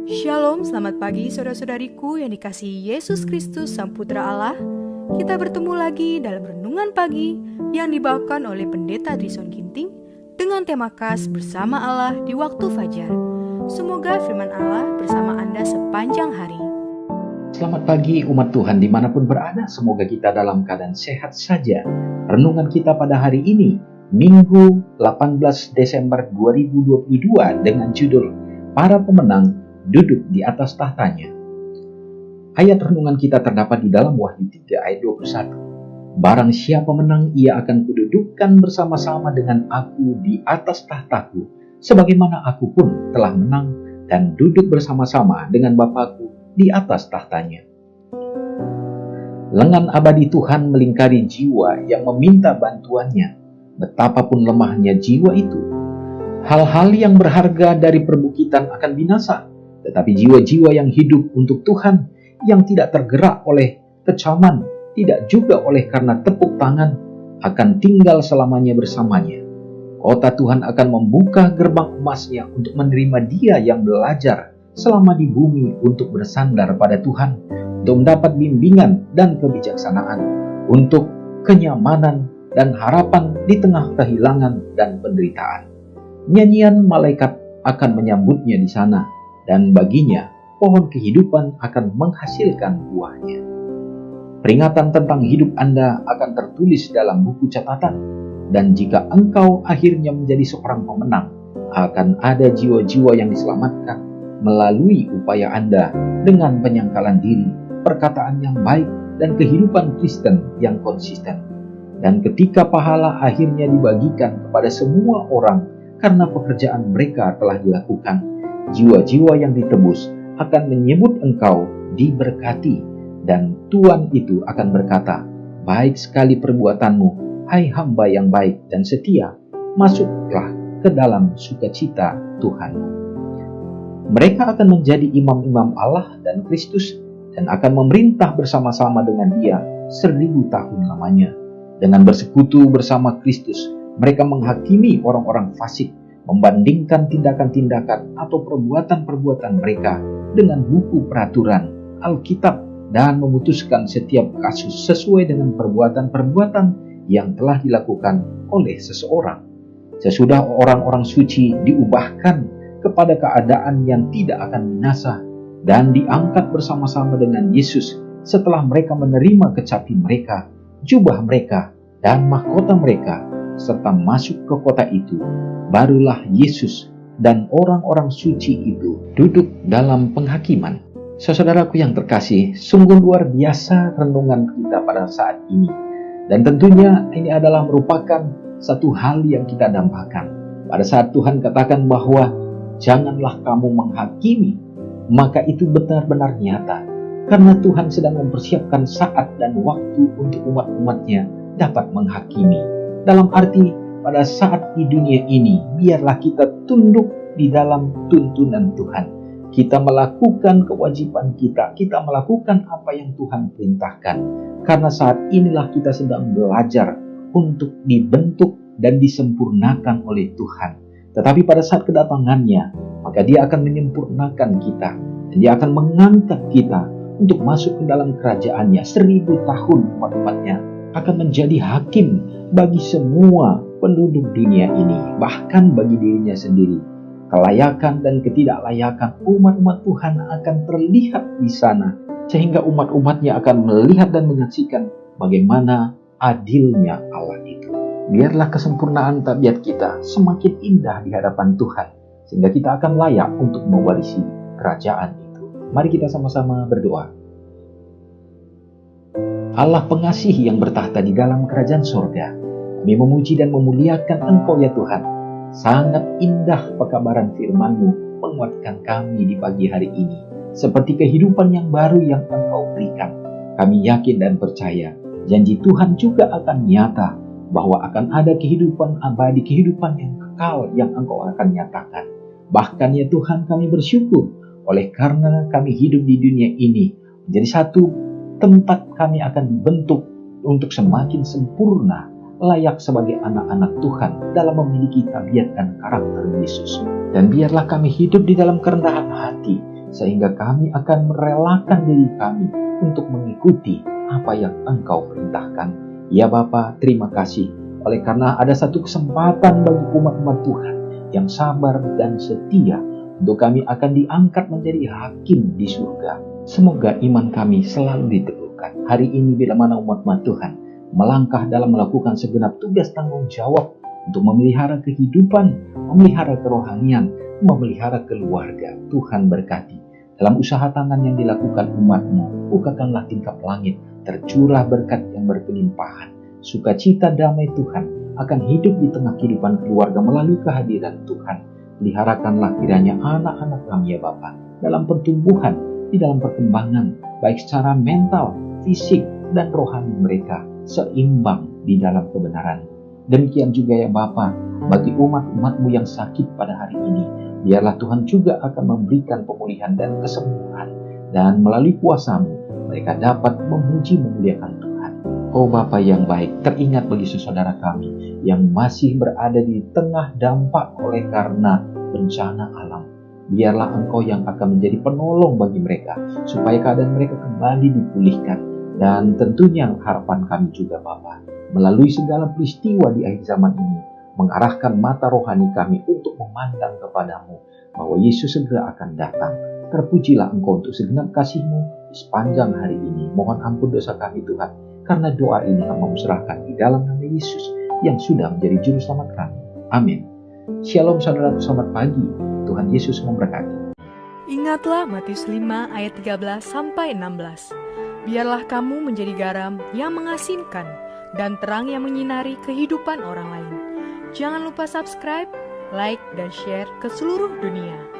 Shalom, selamat pagi saudara-saudariku yang dikasihi Yesus Kristus Sang Putra Allah. Kita bertemu lagi dalam Renungan Pagi yang dibawakan oleh Pendeta Drison Ginting dengan tema khas Bersama Allah di Waktu Fajar. Semoga firman Allah bersama Anda sepanjang hari. Selamat pagi umat Tuhan dimanapun berada, semoga kita dalam keadaan sehat saja. Renungan kita pada hari ini, Minggu 18 Desember 2022 dengan judul Para Pemenang Duduk di atas tahtanya. Ayat renungan kita terdapat di dalam Wahyu 3 ayat 21. Barang siapa menang, ia akan kududukkan bersama-sama dengan aku di atas tahtaku, sebagaimana aku pun telah menang dan duduk bersama-sama dengan Bapakku di atas tahtanya. Lengan abadi Tuhan melingkari jiwa yang meminta bantuannya. Betapapun lemahnya jiwa itu, hal-hal yang berharga dari perbukitan akan binasa. Tetapi jiwa-jiwa yang hidup untuk Tuhan, yang tidak tergerak oleh kecaman, tidak juga oleh karena tepuk tangan, akan tinggal selamanya bersamanya. Kota Tuhan akan membuka gerbang emasnya untuk menerima dia yang belajar selama di bumi untuk bersandar pada Tuhan, untuk mendapat bimbingan dan kebijaksanaan, untuk kenyamanan dan harapan di tengah kehilangan dan penderitaan. Nyanyian malaikat akan menyambutnya di sana, dan baginya pohon kehidupan akan menghasilkan buahnya. Peringatan tentang hidup Anda akan tertulis dalam buku catatan, dan jika engkau akhirnya menjadi seorang pemenang, akan ada jiwa-jiwa yang diselamatkan melalui upaya Anda dengan penyangkalan diri, perkataan yang baik, dan kehidupan Kristen yang konsisten. Dan ketika pahala akhirnya dibagikan kepada semua orang karena pekerjaan mereka telah dilakukan, jiwa-jiwa yang ditebus akan menyebut engkau diberkati, dan Tuhan itu akan berkata, baik sekali perbuatanmu, hai hamba yang baik dan setia, masuklah ke dalam sukacita Tuhanmu. Mereka akan menjadi imam-imam Allah dan Kristus, dan akan memerintah bersama-sama dengan dia 1000 tahun lamanya. Dengan bersekutu bersama Kristus, mereka menghakimi orang-orang fasik, membandingkan tindakan-tindakan atau perbuatan-perbuatan mereka dengan buku peraturan Alkitab, dan memutuskan setiap kasus sesuai dengan perbuatan-perbuatan yang telah dilakukan oleh seseorang. Sesudah orang-orang suci diubahkan kepada keadaan yang tidak akan binasa dan diangkat bersama-sama dengan Yesus setelah mereka menerima kecapi mereka, jubah mereka, dan mahkota mereka, serta masuk ke kota itu, barulah Yesus dan orang-orang suci itu duduk dalam penghakiman. Saudaraku yang terkasih, sungguh luar biasa renungan kita pada saat ini. Dan tentunya ini adalah merupakan satu hal yang kita dambakan. Pada saat Tuhan katakan bahwa janganlah kamu menghakimi, maka itu benar-benar nyata. Karena Tuhan sedang mempersiapkan saat dan waktu untuk umat-umatnya dapat menghakimi. Dalam arti, pada saat di dunia ini, biarlah kita tunduk di dalam tuntunan Tuhan. Kita melakukan kewajiban kita melakukan apa yang Tuhan perintahkan. Karena saat inilah kita sedang belajar untuk dibentuk dan disempurnakan oleh Tuhan. Tetapi pada saat kedatangannya, maka dia akan menyempurnakan kita. Dan dia akan mengangkat kita untuk masuk ke dalam kerajaannya. 1000 tahun umat-umatnya akan menjadi hakim bagi semua penduduk dunia ini, bahkan bagi dirinya sendiri. Kelayakan dan ketidaklayakan umat-umat Tuhan akan terlihat di sana, sehingga umat-umatnya akan melihat dan menyaksikan bagaimana adilnya Allah itu. Biarlah kesempurnaan tabiat kita semakin indah di hadapan Tuhan, sehingga kita akan layak untuk mewarisi kerajaan itu. Mari kita sama-sama berdoa. Allah pengasih yang bertahta di dalam kerajaan sorga, kami memuji dan memuliakan Engkau ya Tuhan. Sangat indah pekabaran firman-Mu menguatkan kami di pagi hari ini. Seperti kehidupan yang baru yang Engkau berikan. Kami yakin dan percaya, janji Tuhan juga akan nyata, bahwa akan ada kehidupan abadi, kehidupan yang kekal yang Engkau akan nyatakan. Bahkan ya Tuhan, kami bersyukur oleh karena kami hidup di dunia ini menjadi satu tempat kami akan dibentuk untuk semakin sempurna, layak sebagai anak-anak Tuhan dalam memiliki tabiat dan karakter Yesus. Dan biarlah kami hidup di dalam kerendahan hati, sehingga kami akan merelakan diri kami untuk mengikuti apa yang Engkau perintahkan. Ya Bapa, terima kasih oleh karena ada satu kesempatan bagi umat-umat Tuhan yang sabar dan setia untuk kami akan diangkat menjadi hakim di surga. Semoga iman kami selalu diteguhkan. Hari ini bila mana umat-umat Tuhan melangkah dalam melakukan segenap tugas tanggung jawab untuk memelihara kehidupan, memelihara kerohanian, memelihara keluarga. Tuhan berkati. Dalam usaha tangan yang dilakukan umat-Mu, bukakanlah tingkap langit, tercurah berkat yang berkelimpahan. Sukacita damai Tuhan akan hidup di tengah kehidupan keluarga melalui kehadiran Tuhan. Peliharakanlah kiranya anak-anak kami ya Bapa, dalam pertumbuhan, di dalam perkembangan, baik secara mental, fisik, dan rohani mereka, seimbang di dalam kebenaran. Demikian juga ya Bapa, bagi umat-umat-Mu yang sakit pada hari ini, biarlah Tuhan juga akan memberikan pemulihan dan kesembuhan. Dan melalui kuasa-Mu, mereka dapat memuji memuliakan Tuhan. Oh Bapa yang baik, teringat bagi saudara kami yang masih berada di tengah dampak oleh karena bencana alam. Biarlah Engkau yang akan menjadi penolong bagi mereka, supaya keadaan mereka kembali dipulihkan. Dan tentunya harapan kami juga Bapa, melalui segala peristiwa di akhir zaman ini, mengarahkan mata rohani kami untuk memandang kepadamu, bahwa Yesus segera akan datang. Terpujilah Engkau untuk segenap kasih-Mu di sepanjang hari ini. Mohon ampun dosa kami Tuhan, karena doa ini hamba serahkan di dalam nama Yesus yang sudah menjadi juru selamat kami. Amin. Shalom saudara, selamat pagi. Tuhan Yesus memberkati. Ingatlah Matius 5 ayat 13-16. Biarlah kamu menjadi garam yang mengasinkan dan terang yang menyinari kehidupan orang lain. Jangan lupa subscribe, like, dan share ke seluruh dunia.